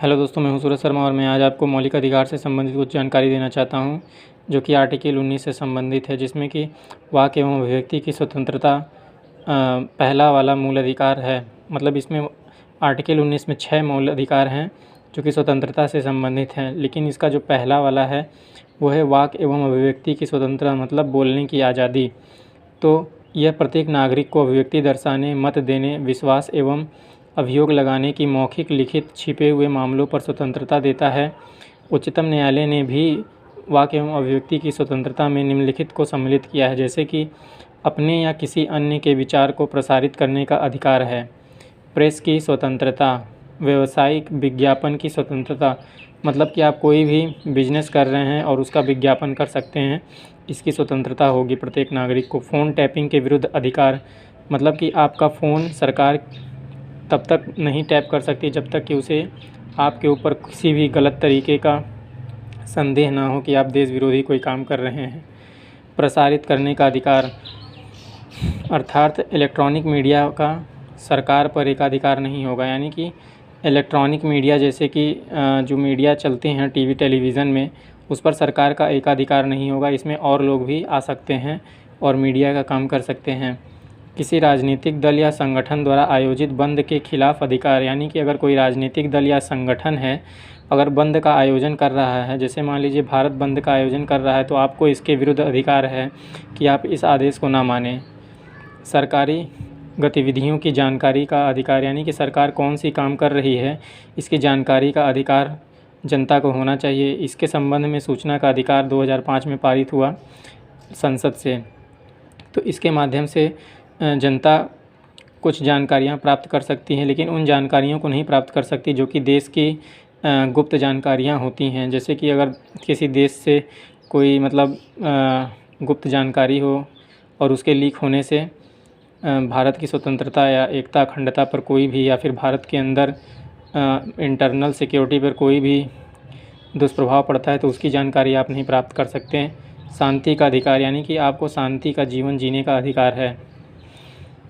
Hello दोस्तों, मैं हूं सूरज शर्मा और मैं आज आपको मौलिक अधिकार से संबंधित कुछ जानकारी देना चाहता हूं, जो कि आर्टिकल 19 से संबंधित है, जिसमें कि वाक एवं अभिव्यक्ति की स्वतंत्रता पहला वाला मूल अधिकार है। मतलब इसमें आर्टिकल 19 में 6 मूल अधिकार हैं जो कि स्वतंत्रता से संबंधित हैं, लेकिन इसका जो पहला वाला है वो है वाक एवं अभिव्यक्ति की स्वतंत्रता, मतलब बोलने की आज़ादी। तो यह प्रत्येक नागरिक को अभिव्यक्ति दर्शाने, मत देने, विश्वास एवं अभियोग लगाने की मौखिक, लिखित, छिपे हुए मामलों पर स्वतंत्रता देता है। उच्चतम न्यायालय ने भी वाक एवं अभिव्यक्ति की स्वतंत्रता में निम्नलिखित को सम्मिलित किया है, जैसे कि अपने या किसी अन्य के विचार को प्रसारित करने का अधिकार है, प्रेस की स्वतंत्रता, व्यावसायिक विज्ञापन की स्वतंत्रता, मतलब कि आप कोई भी बिजनेस कर रहे हैं और उसका विज्ञापन कर सकते हैं, इसकी स्वतंत्रता होगी प्रत्येक नागरिक को। फ़ोन टैपिंग के विरुद्ध अधिकार, मतलब कि आपका फ़ोन सरकार तब तक नहीं टैप कर सकती जब तक कि उसे आपके ऊपर किसी भी गलत तरीके का संदेह ना हो कि आप देश विरोधी कोई काम कर रहे हैं। प्रसारित करने का अधिकार, अर्थात इलेक्ट्रॉनिक मीडिया का सरकार पर एकाधिकार नहीं होगा, यानी कि इलेक्ट्रॉनिक मीडिया जैसे कि जो मीडिया चलते हैं टीवी टेलीविज़न में, उस पर सरकार का एकाधिकार नहीं होगा। इसमें और लोग भी आ सकते हैं और मीडिया का काम कर सकते हैं। किसी राजनीतिक दल या संगठन द्वारा आयोजित बंद के खिलाफ अधिकार, यानी कि अगर कोई राजनीतिक दल या संगठन है अगर बंद का आयोजन कर रहा है, जैसे मान लीजिए भारत बंद का आयोजन कर रहा है, तो आपको इसके विरुद्ध अधिकार है कि आप इस आदेश को ना मानें। सरकारी गतिविधियों की जानकारी का अधिकार, यानी कि सरकार कौन सी काम कर रही है इसकी जानकारी का अधिकार जनता को होना चाहिए। इसके संबंध में सूचना का अधिकार 2005 में पारित हुआ संसद से। तो इसके माध्यम से जनता कुछ जानकारियाँ प्राप्त कर सकती हैं, लेकिन उन जानकारियों को नहीं प्राप्त कर सकती जो कि देश की गुप्त जानकारियाँ होती हैं। जैसे कि अगर किसी देश से कोई मतलब गुप्त जानकारी हो और उसके लीक होने से भारत की स्वतंत्रता या एकता अखंडता पर कोई भी, या फिर भारत के अंदर इंटरनल सिक्योरिटी पर कोई भी दुष्प्रभाव पड़ता है, तो उसकी जानकारी आप नहीं प्राप्त कर सकते हैं। शांति का अधिकार, यानी कि आपको शांति का जीवन जीने का अधिकार है।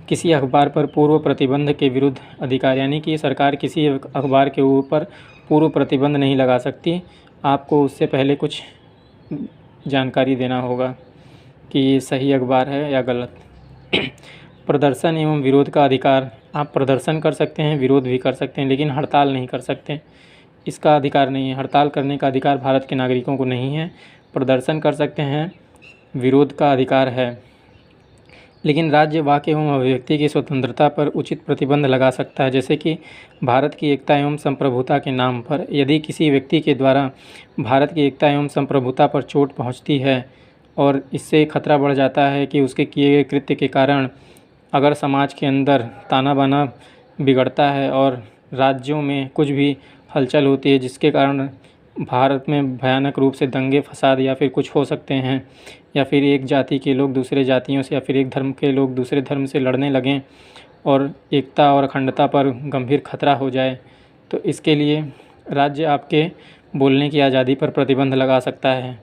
किसी अखबार पर पूर्व प्रतिबंध के विरुद्ध अधिकार, यानी कि सरकार किसी अखबार के ऊपर पूर्व प्रतिबंध नहीं लगा सकती, आपको उससे पहले कुछ जानकारी देना होगा कि ये सही अखबार है या गलत। प्रदर्शन एवं विरोध का अधिकार, आप प्रदर्शन कर सकते हैं, विरोध भी कर सकते हैं, लेकिन हड़ताल नहीं कर सकते, इसका अधिकार नहीं है। हड़ताल करने का अधिकार भारत के नागरिकों को नहीं है। प्रदर्शन कर सकते हैं, विरोध का अधिकार है, लेकिन राज्य वाक एवं अभिव्यक्ति की स्वतंत्रता पर उचित प्रतिबंध लगा सकता है। जैसे कि भारत की एकता एवं संप्रभुता के नाम पर यदि किसी व्यक्ति के द्वारा भारत की एकता एवं संप्रभुता पर चोट पहुंचती है और इससे खतरा बढ़ जाता है कि उसके किए गए कृत्य के कारण अगर समाज के अंदर ताना बाना बिगड़ता है और राज्यों में कुछ भी हलचल होती है जिसके कारण भारत में भयानक रूप से दंगे फसाद या फिर कुछ हो सकते हैं, या फिर एक जाति के लोग दूसरे जातियों से या फिर एक धर्म के लोग दूसरे धर्म से लड़ने लगें और एकता और अखंडता पर गंभीर खतरा हो जाए, तो इसके लिए राज्य आपके बोलने की आज़ादी पर प्रतिबंध लगा सकता है।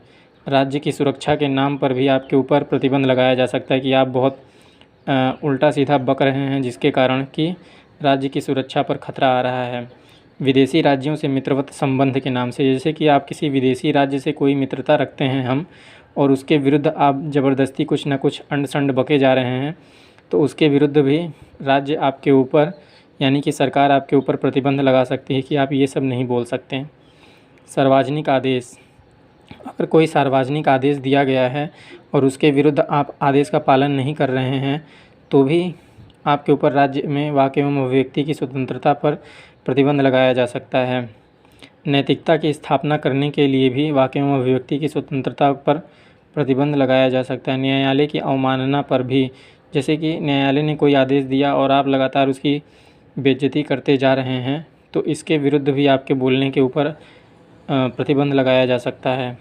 राज्य की सुरक्षा के नाम पर भी आपके ऊपर प्रतिबंध लगाया जा सकता है कि आप बहुत उल्टा सीधा बक रहे हैं, जिसके कारण कि राज्य की सुरक्षा पर खतरा आ रहा है। विदेशी राज्यों से मित्रवत संबंध के नाम से, जैसे कि आप किसी विदेशी राज्य से कोई मित्रता रखते हैं हम, और उसके विरुद्ध आप ज़बरदस्ती कुछ ना कुछ अंड संड बके जा रहे हैं, तो उसके विरुद्ध भी राज्य आपके ऊपर, यानी कि सरकार आपके ऊपर प्रतिबंध लगा सकती है कि आप ये सब नहीं बोल सकते हैं। सार्वजनिक आदेश, अगर कोई सार्वजनिक आदेश दिया गया है और उसके विरुद्ध आप आदेश का पालन नहीं कर रहे हैं, तो भी आपके ऊपर राज्य में वाक एवं अभिव्यक्ति की स्वतंत्रता पर प्रतिबंध लगाया जा सकता है। नैतिकता की स्थापना करने के लिए भी वाक एवं अभिव्यक्ति की स्वतंत्रता पर प्रतिबंध लगाया जा सकता है। न्यायालय की अवमानना पर भी, जैसे कि न्यायालय ने कोई आदेश दिया और आप लगातार उसकी बेइज्जती करते जा रहे हैं, तो इसके विरुद्ध भी आपके बोलने के ऊपर प्रतिबंध लगाया जा सकता है।